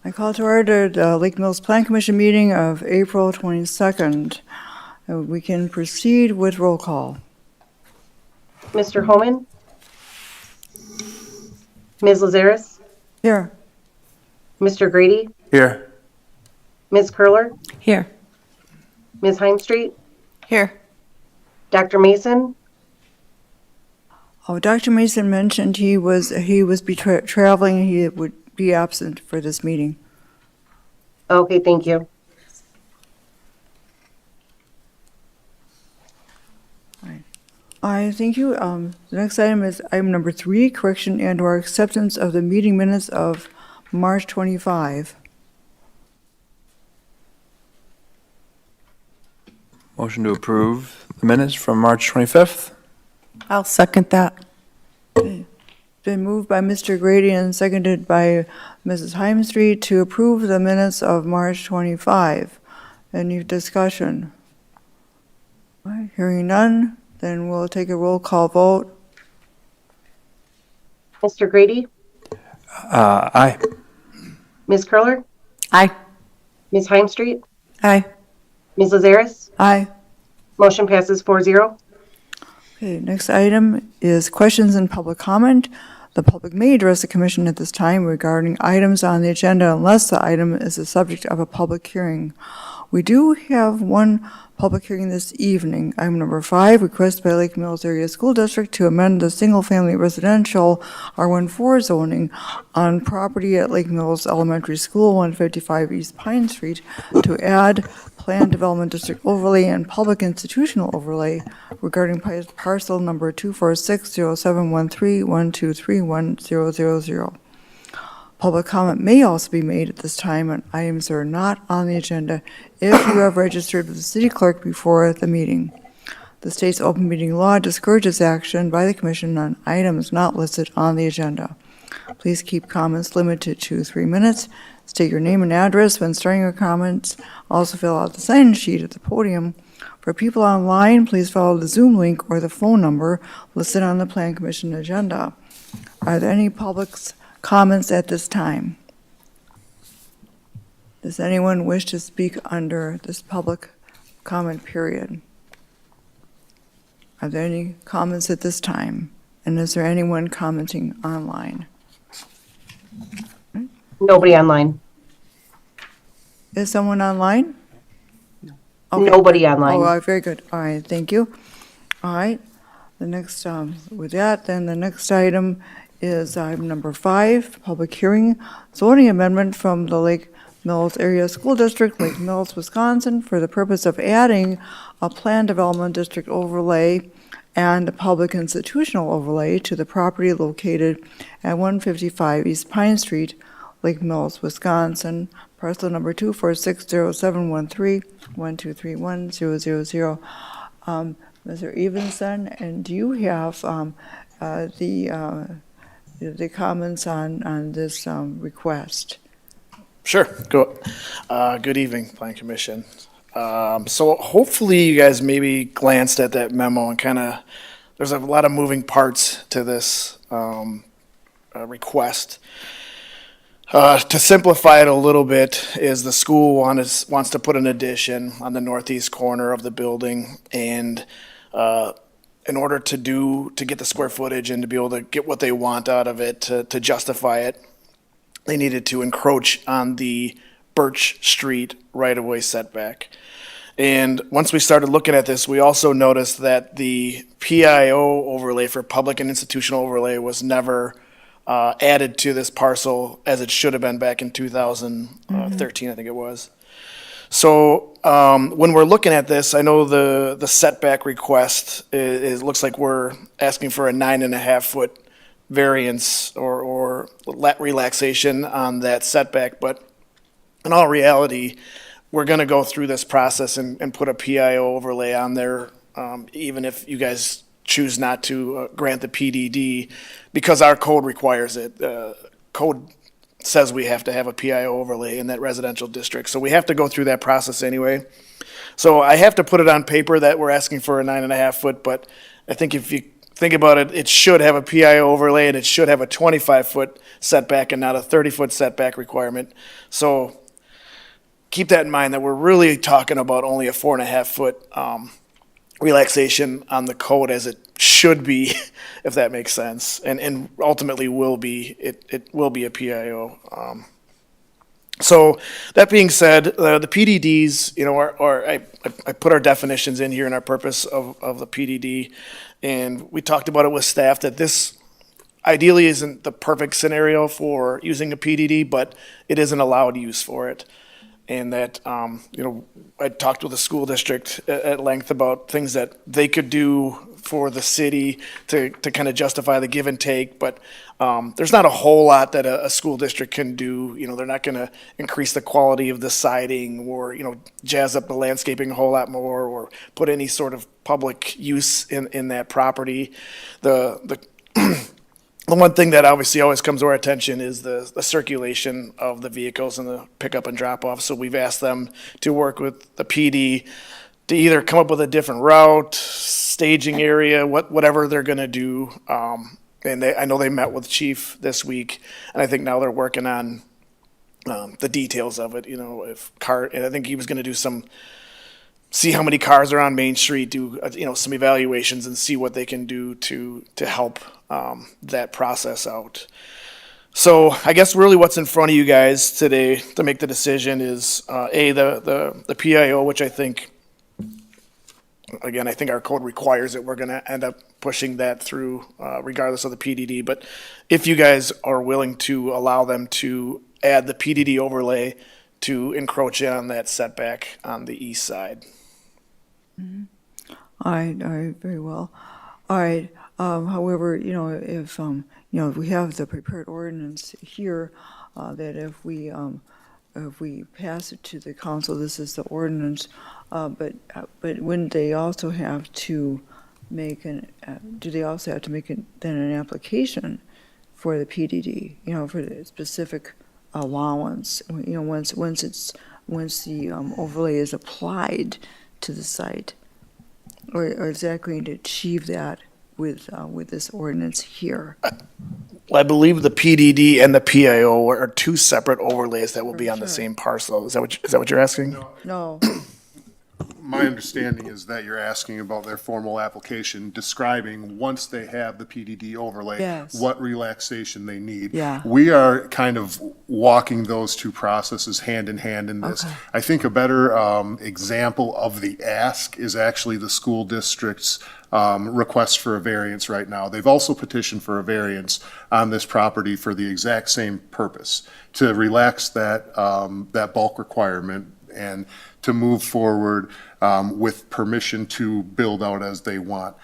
I call to order the Lake Mills Plan Commission meeting of April 22nd. We can proceed with roll call. Mr. Homan? Ms. Lazaris? Here. Mr. Grady? Here. Ms. Curler? Here. Ms. Heimstreet? Here. Dr. Mason? Oh, Dr. Mason mentioned he was traveling. He would be absent for this meeting. Okay, thank you. I thank you. The next item is item number 3, correction and/or acceptance of the meeting minutes of March 25. Motion to approve the minutes from March 25th. I'll second that. Been moved by Mr. Grady and seconded by Mrs. Heimstreet to approve the minutes of March 25. Any discussion? All right, hearing none, then we'll take a roll call vote. Mr. Grady? Aye. Ms. Curler? Aye. Ms. Heimstreet? Aye. Ms. Lazaris? Aye. Motion passes 4-0. Okay, next item is questions and public comment. The public may address the commission at this time regarding items on the agenda unless the item is the subject of a public hearing. We do have one public hearing this evening. Item number 5, request by Lake Mills Area School District to amend the single-family residential R14 zoning on property at Lake Mills Elementary School, 155 East Pine Street, to add Planned Development District Overlay and Public Institutional Overlay regarding parcel number 2460713123100. Public comment may also be made at this time on items that are not on the agenda if you have registered with the city clerk before the meeting. The state's open meeting law discourages action by the commission on items not listed on the agenda. Please keep comments limited to 3 minutes. State your name and address when starting your comments. Also fill out the sign-in sheet at the podium. For people online, please follow the Zoom link or the phone number listed on the Plan Commission agenda. Are there any public's comments at this time? Does anyone wish to speak under this public comment period? Are there any comments at this time? And is there anyone commenting online? Nobody online. Is someone online? Okay. Nobody online. Oh, very good. All right, thank you. All right, the next, with that, then the next item is item number 5, public hearing, zoning amendment from the Lake Mills Area School District, Lake Mills, Wisconsin, for the purpose of adding a planned development district overlay and a public institutional overlay to the property located at 155 East Pine Street, Lake Mills, Wisconsin, parcel number 2460713123100. Mr. Evenson, and do you have the comments on this request? Sure. Good evening, Plan Commission. So hopefully you guys maybe glanced at that memo and there's a lot of moving parts to this request. To simplify it a little bit, is the school wants to put an addition on the northeast corner of the building, and in order to get the square footage and to be able to get what they want out of it, to justify it, they needed to encroach on the Birch Street right-of-way setback. And once we started looking at this, we also noticed that the PIO overlay for public and institutional overlay was never added to this parcel as it should have been back in 2013, I think it was. So when we're looking at this, I know the setback request looks like we're asking for a 9.5-foot variance or relaxation on that setback, but in all reality, we're going to go through this process and put a PIO overlay on there, even if you guys choose not to grant the PDD, because our code requires it. Code says we have to have a PIO overlay in that residential district, so we have to go through that process anyway. So I have to put it on paper that we're asking for a 9.5 foot, but I think if you think about it, it should have a PIO overlay and it should have a 25-foot setback and not a 30-foot setback requirement. So keep that in mind that we're really talking about only a 4.5-foot relaxation on the code as it should be, if that makes sense, and ultimately will be. It will be a PIO. So that being said, the PDDs, I put our definitions in here and our purpose of the PDD, and we talked about it with staff that this ideally isn't the perfect scenario for using a PDD, but it is an allowed use for it. And that, I talked with the school district at length about things that they could do for the city to kind of justify the give and take, but there's not a whole lot that a school district can do. They're not going to increase the quality of the siding or, jazz up the landscaping a whole lot more or put any sort of public use in that property. The one thing that obviously always comes to our attention is the circulation of the vehicles and the pickup and drop off. So we've asked them to work with the PD to either come up with a different route, staging area, whatever they're going to do. And I know they met with Chief this week, and I think now they're working on the details of it. And I think he was going to do see how many cars are on Main Street, do some evaluations and see what they can do to help that process out. So I guess really what's in front of you guys today to make the decision is the PIO, which I think our code requires it. We're going to end up pushing that through regardless of the PDD. But if you guys are willing to allow them to add the PDD overlay to encroach in on that setback on the east side. All right, very well. All right, however, if we have the prepared ordinance here, that if we pass it to the council, this is the ordinance, but wouldn't they also have to make do they also have to make then an application for the PDD, for the specific allowance, once the overlay is applied to the site, or is that going to achieve that with this ordinance here? Well, I believe the PDD and the PIO are two separate overlays that will be on the Sure. same parcel. Is that what you're asking? No. My understanding is that you're asking about their formal application describing, once they have the PDD overlay, Yes. what relaxation they need. Yeah. We are kind of walking those two processes hand in hand in this. Okay. I think a better example of the ask is actually the school district's request for a variance right now. They've also petitioned for a variance on this property for the exact same purpose, to relax that bulk requirement and to move forward with permission to build out as they want.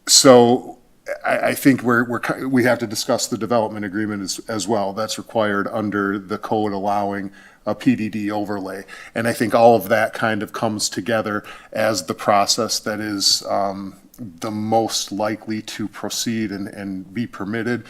So I think we have to discuss the development agreement as well. That's required under the code allowing a PDD overlay. And I think all of that kind of comes together as the process that is the most likely to proceed and be permitted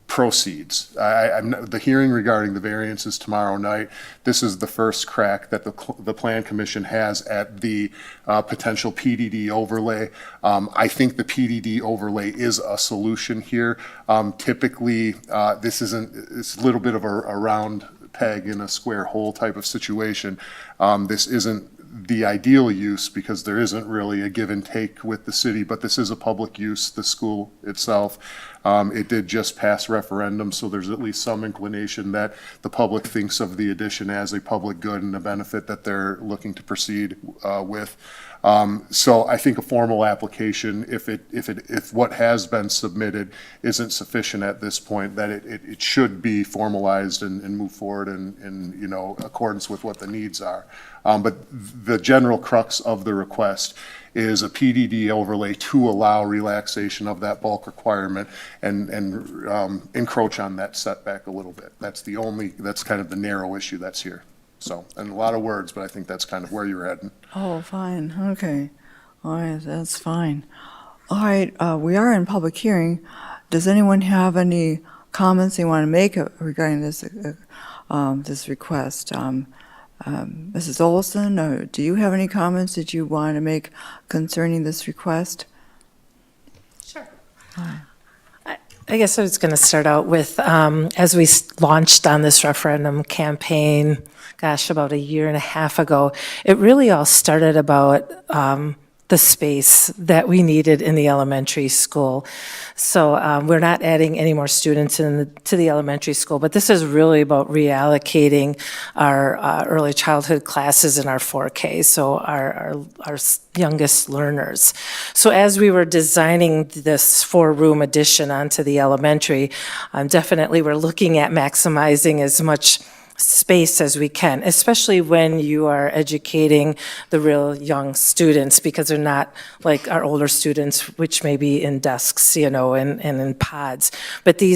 proceeds. The hearing regarding the variance is tomorrow night. This is the first crack that the Plan Commission has at the potential PDD overlay. I think the PDD overlay is a solution here. Typically, it's a little bit of a round peg in a square hole type of situation. This isn't the ideal use because there isn't really a give and take with the city, but this is a public use, the school itself. It did just pass referendum, so there's at least some inclination that the public thinks of the addition as a public good and a benefit that they're looking to proceed with. So I think a formal application, if what has been submitted isn't sufficient at this point, that it should be formalized and move forward in accordance with what the needs are. But the general crux of the request is a PDD overlay to allow relaxation of that bulk requirement and encroach on that setback a little bit. That's kind of the narrow issue that's here. So, and a lot of words, but I think that's kind of where you're heading. Oh, fine, okay. All right, that's fine. All right, we are in public hearing. Does anyone have any comments they want to make regarding this request? Mrs. Olson, do you have any comments that you want to make concerning this request? I guess I was going to start out with, as we launched on this referendum campaign, gosh, about a year and a half ago, it really all started about the space that we needed in the elementary school. So we're not adding any more students to the elementary school, but this is really about reallocating our early childhood classes in our 4K, so our youngest learners. So as we were designing this 4-room addition onto the elementary, definitely we're looking at maximizing as much space as we can, especially when you are educating the real young students, because they're not like our older students, which may be in desks, and in pods. But the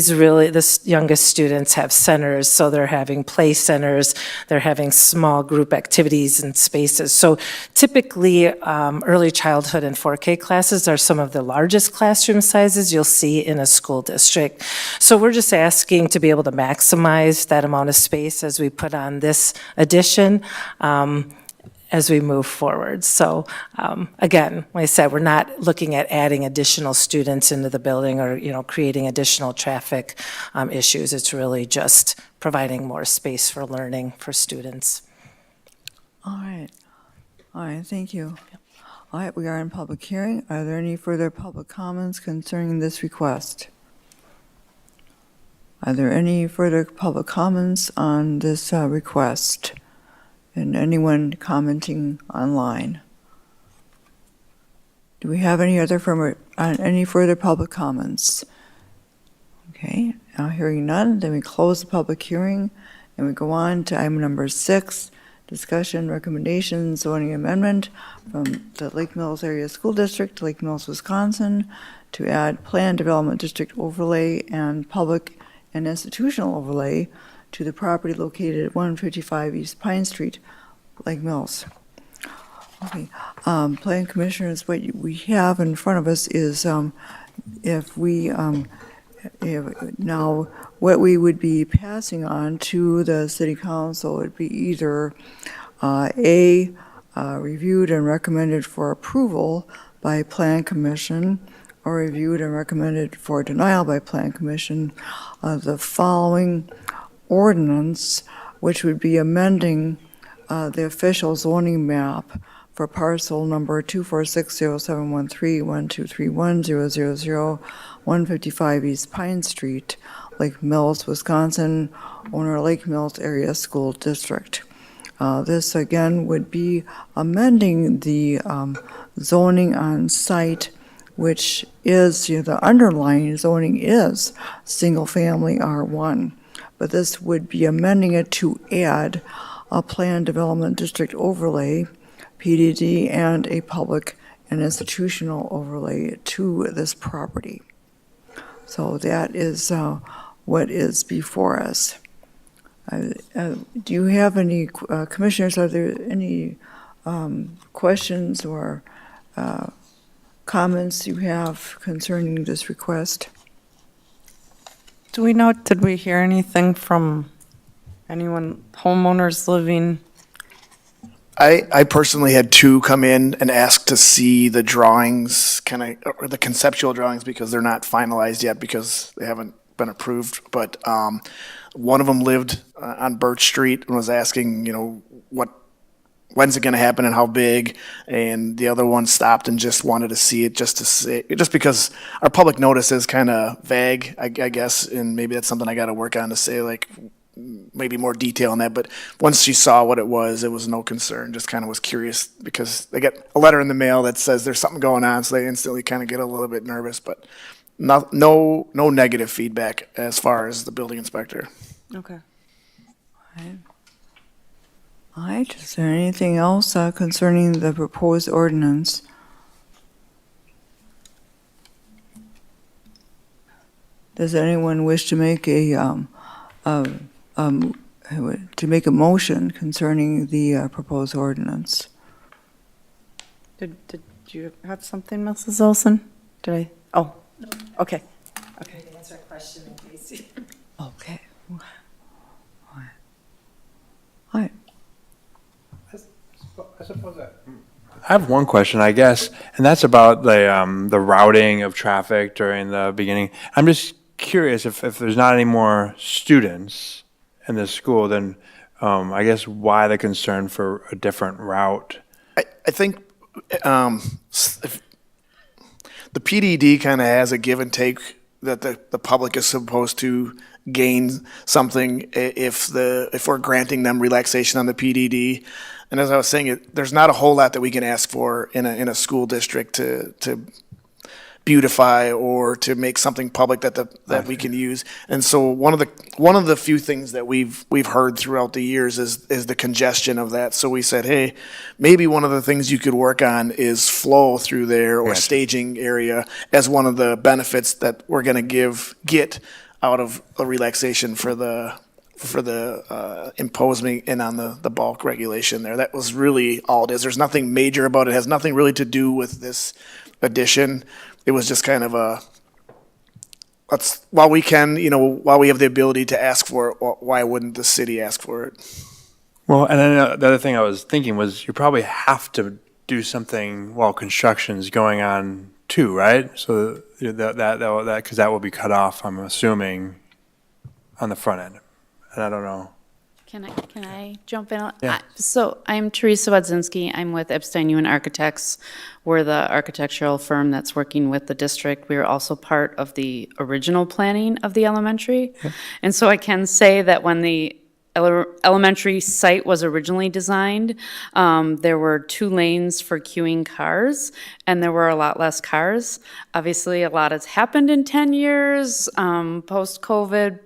youngest students have centers, so they're having play centers, they're having small group activities and spaces. So typically, early childhood and 4K classes are some of the largest classroom sizes you'll see in a school district. So we're just asking to be able to maximize that amount of space as we put on this addition as we move forward. So again, like I said, we're not looking at adding additional students into the building or creating additional traffic issues. It's really just providing more space for learning for students. All right, thank you. All right, we are in public hearing. Are there any further public comments concerning this request? Are there any further public comments on this request? And anyone commenting online? Do we have any further public comments? Okay, now hearing none, then we close the public hearing and we go on to item number 6, discussion recommendation zoning amendment from the Lake Mills Area School District to Lake Mills, Wisconsin, to add planned development district overlay and public and institutional overlay to the property located at 155 East Pine Street, Lake Mills. Okay, Plan Commissioners, what we have in front of us is now what we would be passing on to the City Council would be either reviewed and recommended for approval by Plan Commission, or reviewed and recommended for denial by Plan Commission, the following ordinance, which would be amending the official zoning map for parcel number 24607131231000155 East Pine Street, Lake Mills, Wisconsin, owner Lake Mills Area School District. This again would be amending the zoning on site, which is, the underlying zoning is single-family R1. But this would be amending it to add a planned development district overlay, PDD, and a public and institutional overlay to this property. So that is what is before us. Do you have any, commissioners, are there any questions or comments you have concerning this request? Do we know, did we hear anything from anyone, homeowners living? I personally had 2 come in and ask to see the drawings, or the conceptual drawings, because they're not finalized yet because they haven't been approved. But one of them lived on Birch Street and was asking, when's it going to happen and how big? And the other one stopped and just wanted to see it, just because our public notice is kind of vague, I guess, and maybe that's something I got to work on to say, maybe more detail on that. But once she saw what it was no concern, just kind of was curious, because they get a letter in the mail that says there's something going on, so they instantly kind of get a little bit nervous. But no negative feedback as far as the building inspector. Okay. All right, is there anything else concerning the proposed ordinance? Does anyone wish to make a motion concerning the proposed ordinance? Did you have something, Mrs. Olson? Did I? Oh, okay. Okay. Answer a question in case. Okay. All right. I suppose that I have one question, I guess, and that's about the routing of traffic during the beginning. I'm just curious if there's not any more students in the school, then I guess why the concern for a different route? I think the PDD kind of has a give and take that the public is supposed to gain something if we're granting them relaxation on the PDD. And as I was saying, there's not a whole lot that we can ask for in a school district to beautify or to make something public that we can use. And so one of the few things that we've heard throughout the years is the congestion of that. So we said, hey, maybe one of the things you could work on is flow through there or Gotcha. staging area as one of the benefits that we're going to get out of a relaxation for the imposing in on the bulk regulation there. That was really all it is. There's nothing major about it. It has nothing really to do with this addition. It was just kind of while we can, while we have the ability to ask for it, why wouldn't the city ask for it? Well, and then the other thing I was thinking was you probably have to do something while construction's going on too, right? So that because that will be cut off, I'm assuming, on the front end. And I don't know. Can I jump in? Yeah. So I'm Teresa Wadzinski. I'm with Epstein Ewan Architects. We're the architectural firm that's working with the district. We were also part of the original planning of the elementary. And so I can say that when the elementary site was originally designed, there were 2 lanes for queuing cars, and there were a lot less cars. Obviously, a lot has happened in 10 years, post-COVID,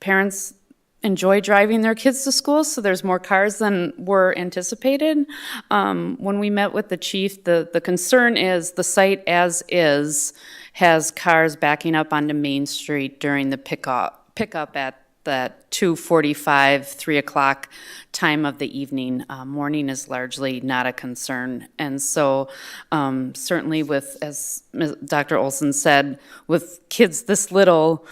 parents enjoy driving their kids to school, so there's more cars than were anticipated. When we met with the chief, the concern is the site as is has cars backing up onto Main Street during the pickup at that 2:45, 3 o'clock time of the evening. Morning is largely not a concern. And so certainly with, as Dr. Olson said, with kids this little,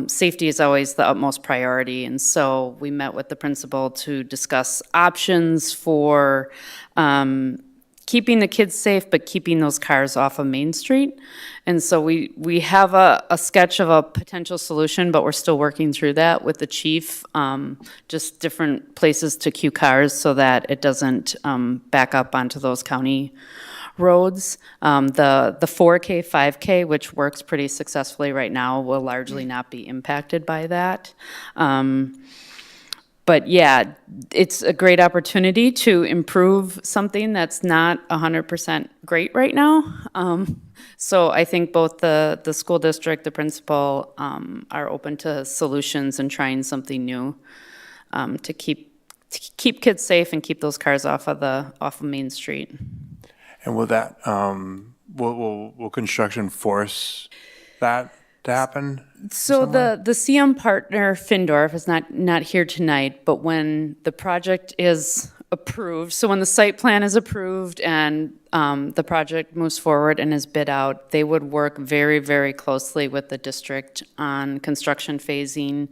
safety is always the utmost priority. And so we met with the principal to discuss options for keeping the kids safe, but keeping those cars off of Main Street. And so we have a sketch of a potential solution, but we're still working through that with the chief, just different places to queue cars so that it doesn't back up onto those county roads. The 4K, 5K, which works pretty successfully right now, will largely not be impacted by that. But yeah, it's a great opportunity to improve something that's not 100% great right now. So I think both the school district, the principal, are open to solutions and trying something new to keep kids safe and keep those cars off of Main Street. And will that will construction force that to happen? So the CM partner, Findorf, is not here tonight, but when the project is approved, so when the site plan is approved and the project moves forward and is bid out, they would work very, very closely with the district on construction phasing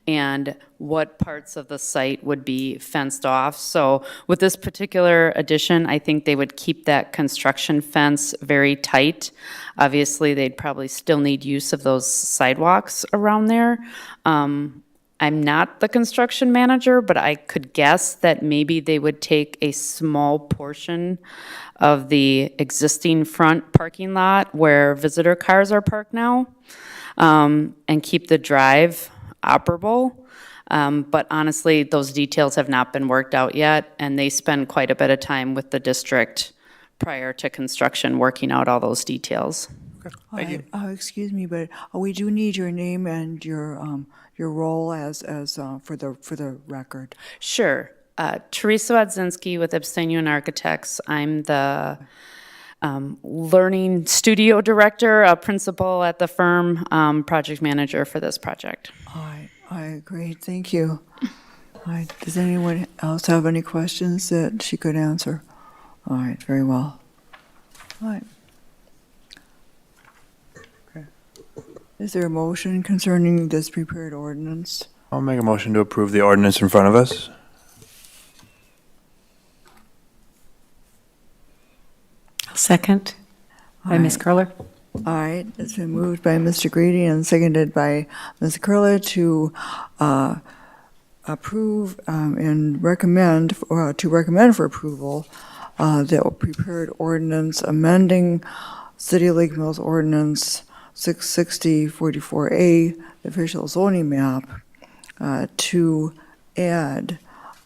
and what parts of the site would be fenced off. So with this particular addition, I think they would keep that construction fence very tight. Obviously, they'd probably still need use of those sidewalks around there. I'm not the construction manager, but I could guess that maybe they would take a small portion of the existing front parking lot where visitor cars are parked now, and keep the drive operable. But honestly, those details have not been worked out yet, and they spend quite a bit of time with the district prior to construction working out all those details. Excuse me, but we do need your name and your role as for the record. Sure. Teresa Wadzinski with Epstein Ewan Architects. I'm the learning studio director, a principal at the firm, project manager for this project. All right, great, thank you. All right, does anyone else have any questions that she could answer? All right, very well. All right. Okay. Is there a motion concerning this prepared ordinance? I'll make a motion to approve the ordinance in front of us. Second by Ms. Curler. All right, it's been moved by Mr. Grady and seconded by Ms. Curler to approve and recommend, to recommend for approval the prepared ordinance amending City of Lake Mills Ordinance 660-44A, the official zoning map, to add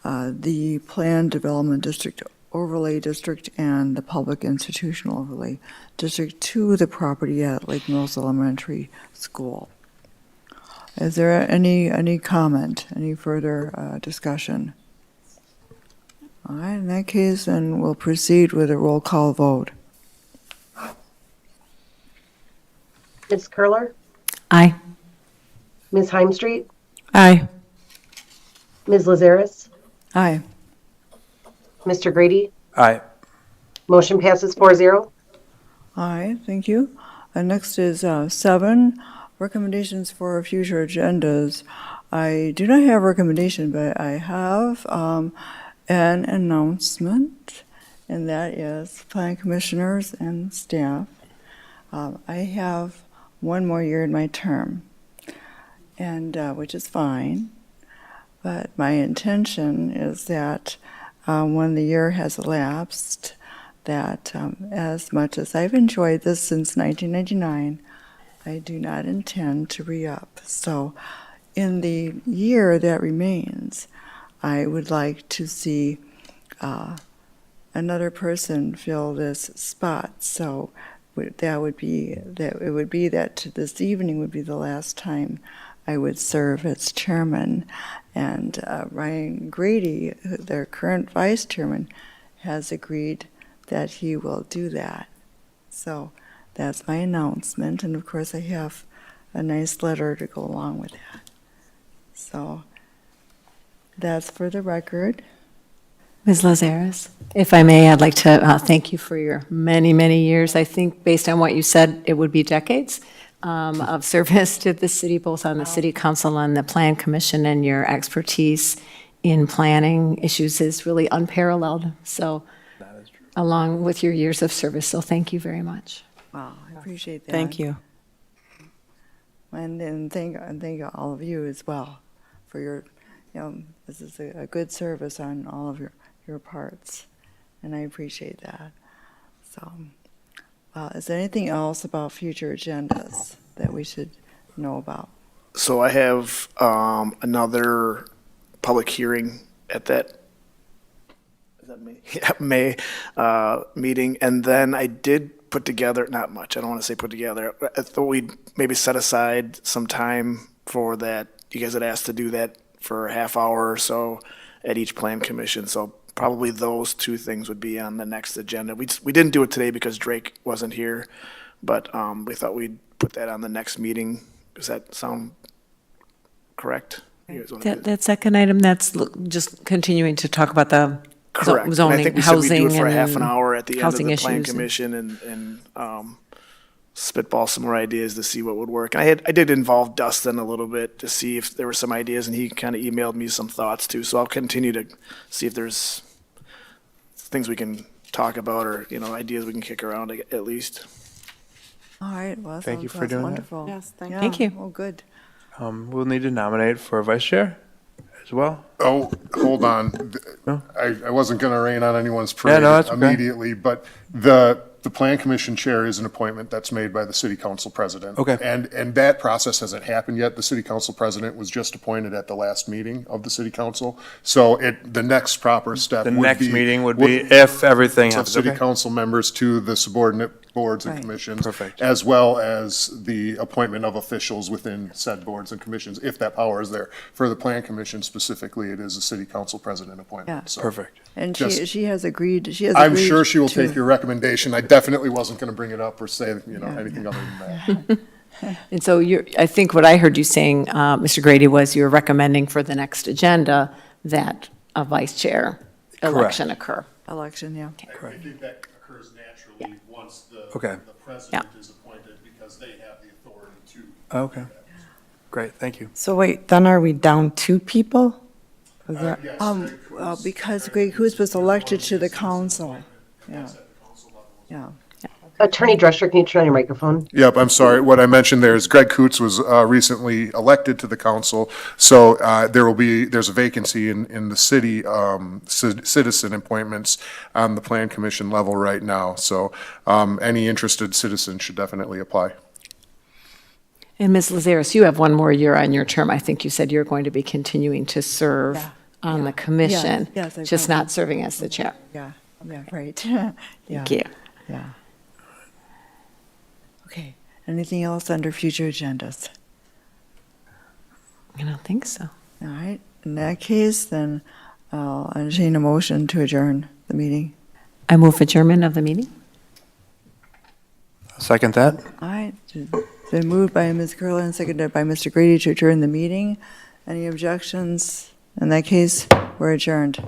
the Planned Development District Overlay District and the Public Institutional Overlay District to the property at Lake Mills Elementary School. Is there any comment, any further discussion? All right, in that case, then we'll proceed with a roll call vote. Ms. Curler, Aye. Ms. Heimstreet, Aye. Ms. Lazarus, Aye. Mr. Grady. Aye. Motion passes 4-0. All right, thank you. Next is 7, recommendations for future agendas. I do not have a recommendation, but I have an announcement, and that is plan commissioners and staff. I have one more year in my term, and which is fine, but my intention is that when the year has elapsed, that as much as I've enjoyed this since 1999, I do not intend to re-up. So in the year that remains, I would like to see another person fill this spot. So it would be that this evening would be the last time I would serve as chairman. And Ryan Grady, their current vice chairman, has agreed that he will do that. So that's my announcement. And of course, I have a nice letter to go along with that. So that's for the record. Ms. Lazarus, if I may, I'd like to thank you for your many, many years. I think based on what you said, it would be decades of service to the city, both on the city council and the plan commission, and your expertise in planning issues is really unparalleled. So along with your years of service, so thank you very much. Wow, I appreciate that. Thank you. And then thank all of you as well for your, this is a good service on all of your parts, and I appreciate that. So, is there anything else about future agendas that we should know about? So I have another public hearing at that, is that May? Yeah, May meeting. And then I did put together, not much, I don't want to say put together. I thought we'd maybe set aside some time for that. You guys had asked to do that for a half hour or so at each plan commission. So probably those two things would be on the next agenda. We didn't do it today because Drake wasn't here, but we thought we'd put that on the next meeting. Does that sound correct? You guys wanna do That second item, that's just continuing to talk about the Correct. And I zoning, think we said we'd housing, do it for a half an and hour at the end of housing the plan issues and- commission and spitball some more ideas to see what would work. And I did involve Dustin a little bit to see if there were some ideas, and he kind of emailed me some thoughts too. So I'll continue to see if there's things we can talk about or, ideas we can kick around at least. All right, well, Thank you sounds for doing that. wonderful. Yes, thank Yeah, Thank you. Well, good. We'll need to nominate for vice chair as well. Oh, hold on. No? I wasn't going to rain on anyone's Yeah, parade no, that's okay. immediately, but the plan commission chair is an appointment that's made by the city council president. Okay. And that process hasn't happened yet. The city council president was just appointed at the last meeting of the city council. So the next proper step The would next be. meeting would be if everything Of happens. city Okay. council members to the subordinate boards and Right. commissions. Perfect. As well as the appointment of officials within said boards and commissions, if that power is there. For the plan commission specifically, it is a city council president Yeah. appointment. So Perfect. And Just- she has agreed, I'm sure she will to- take your recommendation. I definitely wasn't going to bring it up or say, anything other than that. And so I think what I heard you saying, Mr. Grady, was you're recommending for the next agenda that a vice chair election occur. election, yeah. I think that occurs naturally once Okay. the president is appointed because they have the authority to. Okay. Great, thank you. So wait, then are we down 2 people? Is that- Yes, Because Greg Hoos was elected to the council. Yeah. Yeah. Attorney Drescher, can you turn on your microphone? Yep, I'm sorry. What I mentioned there is Greg Coots was recently elected to the council, so there's a vacancy in the city citizen appointments on the Plan Commission level right now. So any interested citizen should definitely apply. And Ms. Lazaris, you have one more year on your term. I think you said you're going to be continuing to serve on the commission, Yes, I just will. not serving as the chair. Yeah, right. Yeah. Thank you. Yeah. Okay, anything else under future agendas? I don't think so. All right, in that case, then I'll entertain a motion to adjourn the meeting. I move adjournment of the meeting. Second that? All right, it's been moved by Ms. Curley and seconded by Mr. Grady to adjourn the meeting. Any objections? In that case, we're adjourned.